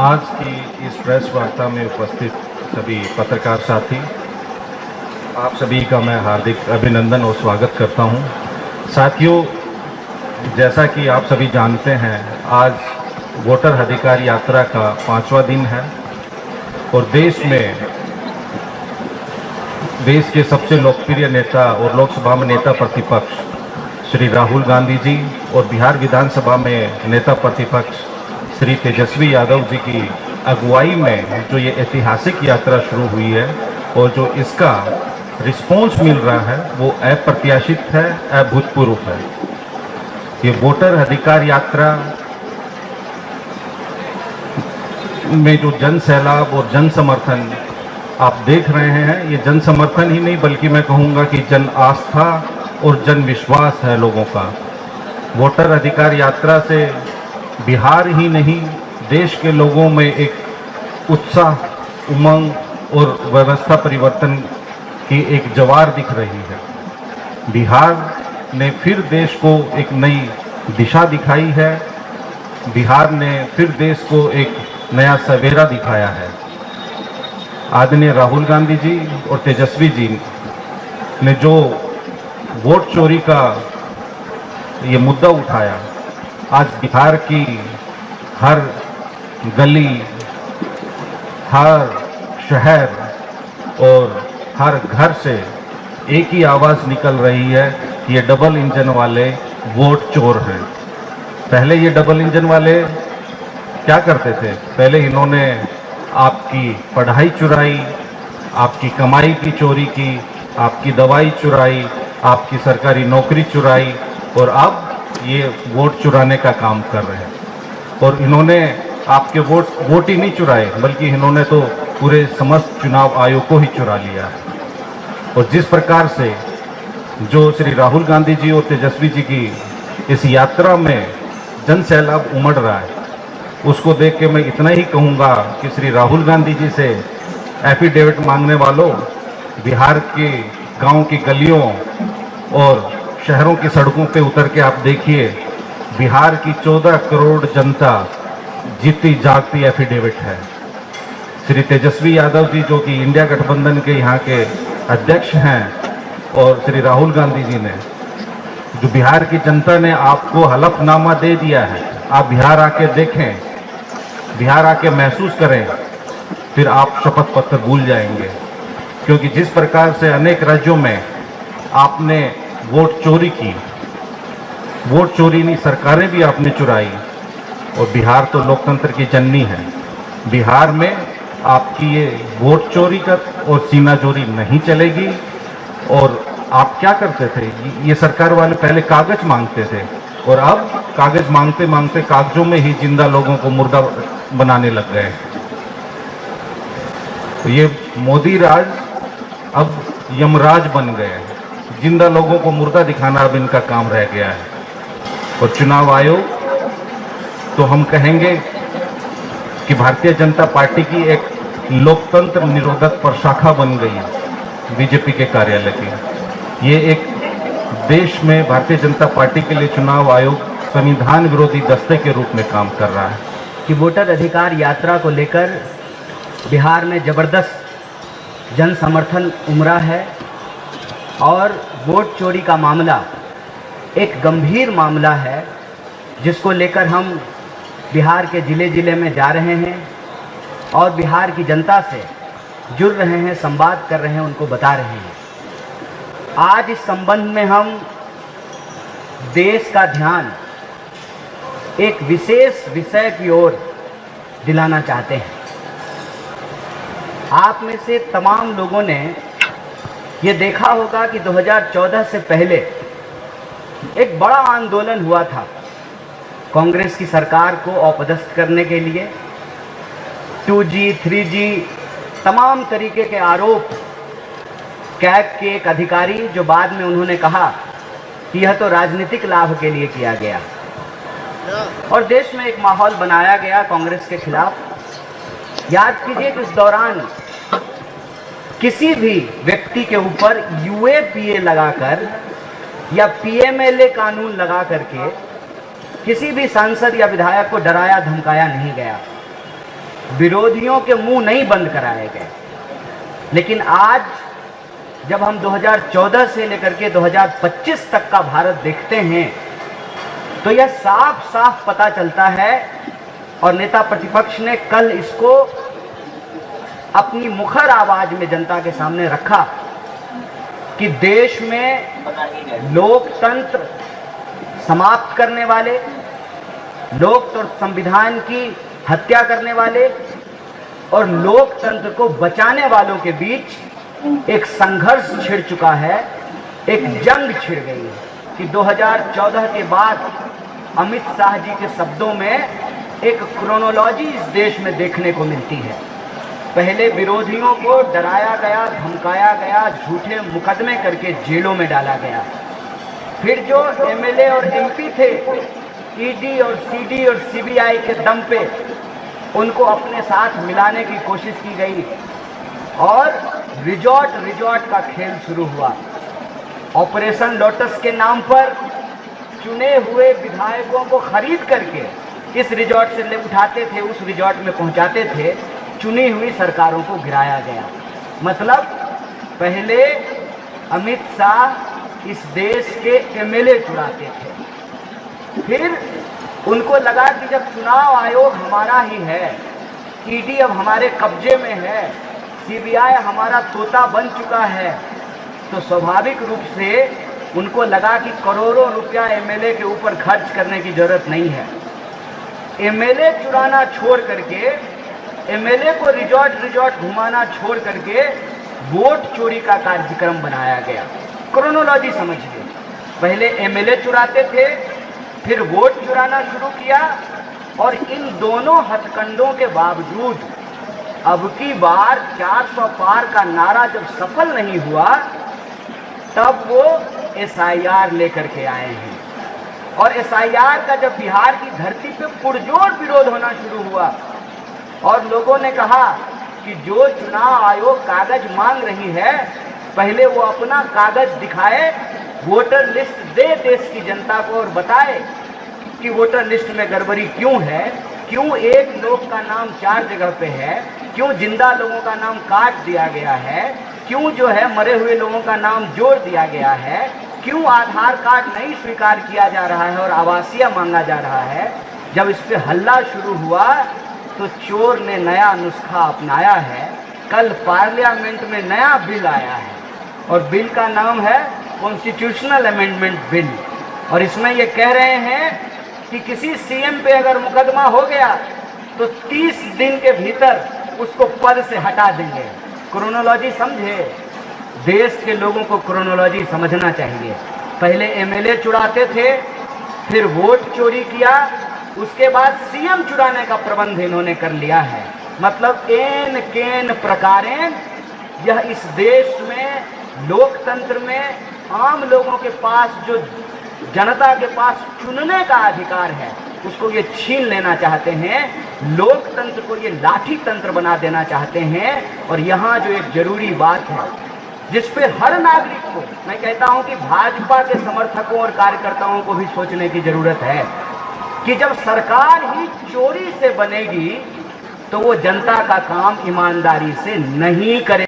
आज की इस प्रेस वार्ता में उपस्थित सभी पत्रकार साथी, आप सभी का मैं हार्दिक अभिनंदन और स्वागत करता हूं। साथियों, जैसा कि आप सभी जानते हैं, आज वोटर अधिकार यात्रा का 5वां दिन है और देश के सबसे लोकप्रिय नेता और लोकसभा में नेता प्रतिपक्ष श्री राहुल गांधी जी और बिहार विधानसभा में नेता प्रतिपक्ष श्री तेजस्वी यादव जी की अगुवाई में जो ये ऐतिहासिक यात्रा शुरू हुई है और जो इसका रिस्पॉन्स मिल रहा है वो अप्रत्याशित है, अभूतपूर्व है। ये वोटर अधिकार यात्रा में जो जन सैलाब और जन समर्थन आप देख रहे हैं, ये जन समर्थन ही नहीं बल्कि मैं कहूँगा कि जन आस्था और जन विश्वास है लोगों का। वोटर अधिकार यात्रा से बिहार ही नहीं, देश के लोगों में एक उत्साह, उमंग और व्यवस्था परिवर्तन की एक ज्वार दिख रही है। बिहार ने फिर देश को एक नई दिशा दिखाई है। बिहार ने फिर देश को एक नया सवेरा दिखाया है। आदरणीय राहुल गांधी जी और तेजस्वी जी ने जो वोट चोरी का ये मुद्दा उठाया, आज बिहार की हर गली, हर शहर और हर घर से एक ही आवाज़ निकल रही है कि ये डबल इंजन वाले वोट चोर हैं। पहले ये डबल इंजन वाले क्या करते थे? पहले इन्होंने आपकी पढ़ाई चुराई, आपकी कमाई की चोरी की, आपकी दवाई चुराई, आपकी सरकारी नौकरी चुराई और अब ये वोट चुराने का काम कर रहे हैं। और इन्होंने आपके वोट ही नहीं चुराए बल्कि इन्होंने तो पूरे समस्त चुनाव आयोग को ही चुरा लिया है। और जिस प्रकार से जो श्री राहुल गांधी जी और तेजस्वी जी की इस यात्रा में जन सैलाब उमड़ रहा है, उसको देख के मैं इतना ही कहूँगा कि श्री राहुल गांधी जी से एफिडेविट मांगने वालों, बिहार के गांव की गलियों और शहरों की सड़कों पे उतर के आप देखिए, बिहार की 14 करोड़ जनता जीती जागती एफिडेविट है। श्री तेजस्वी यादव जी जो कि इंडिया गठबंधन के यहाँ के अध्यक्ष हैं और श्री राहुल गांधी जी ने, जो बिहार की जनता ने आपको हलफनामा दे दिया है, आप बिहार आके देखें, बिहार आके महसूस करें, फिर आप शपथ पत्र भूल जाएंगे। क्योंकि जिस प्रकार से अनेक राज्यों में आपने वोट चोरी की, वोट चोरी नहीं सरकारें भी आपने चुराई, और बिहार तो लोकतंत्र की जननी है। बिहार में आपकी ये वोट चोरी का और सीना चोरी नहीं चलेगी। और आप क्या करते थे? ये सरकार वाले पहले कागज मांगते थे और अब कागज मांगते मांगते कागजों में ही जिंदा लोगों को मुर्दा बनाने लग गए। तो ये मोदी राज अब यमराज बन गए हैं। जिंदा लोगों को मुर्दा दिखाना अब इनका काम रह गया है। और चुनाव आयोग तो हम कहेंगे कि भारतीय जनता पार्टी की एक लोकतंत्र निरोधक प्रशाखा बन गई है बीजेपी के कार्यालय की। ये एक देश में भारतीय जनता पार्टी के लिए चुनाव आयोग संविधान विरोधी दस्ते के रूप में काम कर रहा है। कि वोटर अधिकार यात्रा को लेकर बिहार में ज़बरदस्त जन समर्थन उमड़ा है और वोट चोरी का मामला एक गंभीर मामला है, जिसको लेकर हम बिहार के ज़िले ज़िले में जा रहे हैं और बिहार की जनता से जुड़ रहे हैं, संवाद कर रहे हैं, उनको बता रहे हैं। आज इस संबंध में हम देश का ध्यान एक विशेष विषय की ओर दिलाना चाहते हैं। आप में से तमाम लोगों ने ये देखा होगा कि 2014 से पहले एक बड़ा आंदोलन हुआ था कांग्रेस की सरकार को अपदस्थ करने के लिए। 2G, 3G तमाम तरीके के आरोप कैग के एक अधिकारी, जो बाद में उन्होंने कहा कि यह तो राजनीतिक लाभ के लिए किया गया, और देश में एक माहौल बनाया गया कांग्रेस के खिलाफ। याद कीजिए कि उस दौरान किसी भी व्यक्ति के ऊपर UAPA लगाकर या PMLA कानून लगा करके किसी भी सांसद या विधायक को डराया धमकाया नहीं गया। विरोधियों के मुंह नहीं बंद कराए गए। लेकिन आज जब हम 2014 से लेकर के 2025 तक का भारत देखते हैं तो यह साफ साफ पता चलता है, और नेता प्रतिपक्ष ने कल इसको अपनी मुखर आवाज में जनता के सामने रखा कि देश में लोकतंत्र समाप्त करने वाले, लोकतंत्र संविधान की हत्या करने वाले और लोकतंत्र को बचाने वालों के बीच एक संघर्ष छिड़ चुका है, एक जंग छिड़ गई है कि 2014 के बाद अमित शाह जी के शब्दों में एक क्रोनोलॉजी इस देश में देखने को मिलती है। पहले विरोधियों को डराया गया, धमकाया गया, झूठे मुकदमे करके जेलों में डाला गया। फिर जो एमएलए और एमपी थे, ईडी और सीडी और सीबीआई के दम पे उनको अपने साथ मिलाने की कोशिश की गई और रिजॉर्ट का खेल शुरू हुआ। ऑपरेशन लोटस के नाम पर चुने हुए विधायकों को खरीद करके इस रिजॉर्ट से ले उठाते थे, उस रिजॉर्ट में पहुंचाते थे, चुनी हुई सरकारों को गिराया गया। मतलब पहले अमित शाह इस देश के एमएलए चुराते थे, फिर उनको लगा कि जब चुनाव आयोग हमारा ही है, ईडी अब हमारे कब्जे में है, सीबीआई हमारा तोता बन चुका है, तो स्वाभाविक रूप से उनको लगा कि करोड़ों रुपया एमएलए के ऊपर खर्च करने की जरूरत नहीं है। एमएलए चुराना छोड़ करके, एमएलए को रिजॉर्ट घुमाना छोड़ करके वोट चोरी का कार्यक्रम बनाया गया। क्रोनोलॉजी समझिए, पहले एमएलए चुराते थे, फिर वोट चुराना शुरू किया, और इन दोनों हथकंडों के बावजूद अब की बार 400 पार का नारा जब सफल नहीं हुआ तब वो एसआईआर लेकर के आए हैं। और एसआईआर का जब बिहार की धरती पे पुरजोर विरोध होना शुरू हुआ और लोगों ने कहा कि जो चुनाव आयोग कागज मांग रही है, पहले वो अपना कागज दिखाए, वोटर लिस्ट दे देश की जनता को और बताए कि वोटर लिस्ट में गड़बड़ी क्यों है, क्यों एक लोग का नाम 4 जगह पे है, क्यों जिंदा लोगों का नाम काट दिया गया है, क्यों जो है मरे हुए लोगों का नाम जोड़ दिया गया है, क्यों आधार कार्ड नहीं स्वीकार किया जा रहा है और आवासीय मांगा जा रहा है। जब इस पे हल्ला शुरू हुआ तो चोर ने नया नुस्खा अपनाया है। कल पार्लियामेंट में नया बिल आया है और बिल का नाम है कॉन्स्टिट्यूशनल अमेंडमेंट बिल, और इसमें ये कह रहे हैं कि किसी सीएम पे अगर मुकदमा हो गया तो 30 दिन के भीतर उसको पद से हटा देंगे। क्रोनोलॉजी समझे, देश के लोगों को क्रोनोलॉजी समझना चाहिए। पहले एमएलए चुराते थे, फिर वोट चोरी किया, उसके बाद सीएम चुराने का प्रबंध इन्होंने कर लिया है। मतलब एन केन प्रकारेण यह इस देश में लोकतंत्र में आम लोगों के पास जो जनता के पास चुनने का अधिकार है उसको ये छीन लेना चाहते हैं। लोकतंत्र को ये लाठी तंत्र बना देना चाहते हैं। और यहाँ जो एक जरूरी बात है जिस पे हर नागरिक को, मैं कहता हूँ कि भाजपा के समर्थकों और कार्यकर्ताओं को भी सोचने की जरूरत है कि जब सरकार ही चोरी से बनेगी तो वो जनता का काम ईमानदारी से नहीं करे।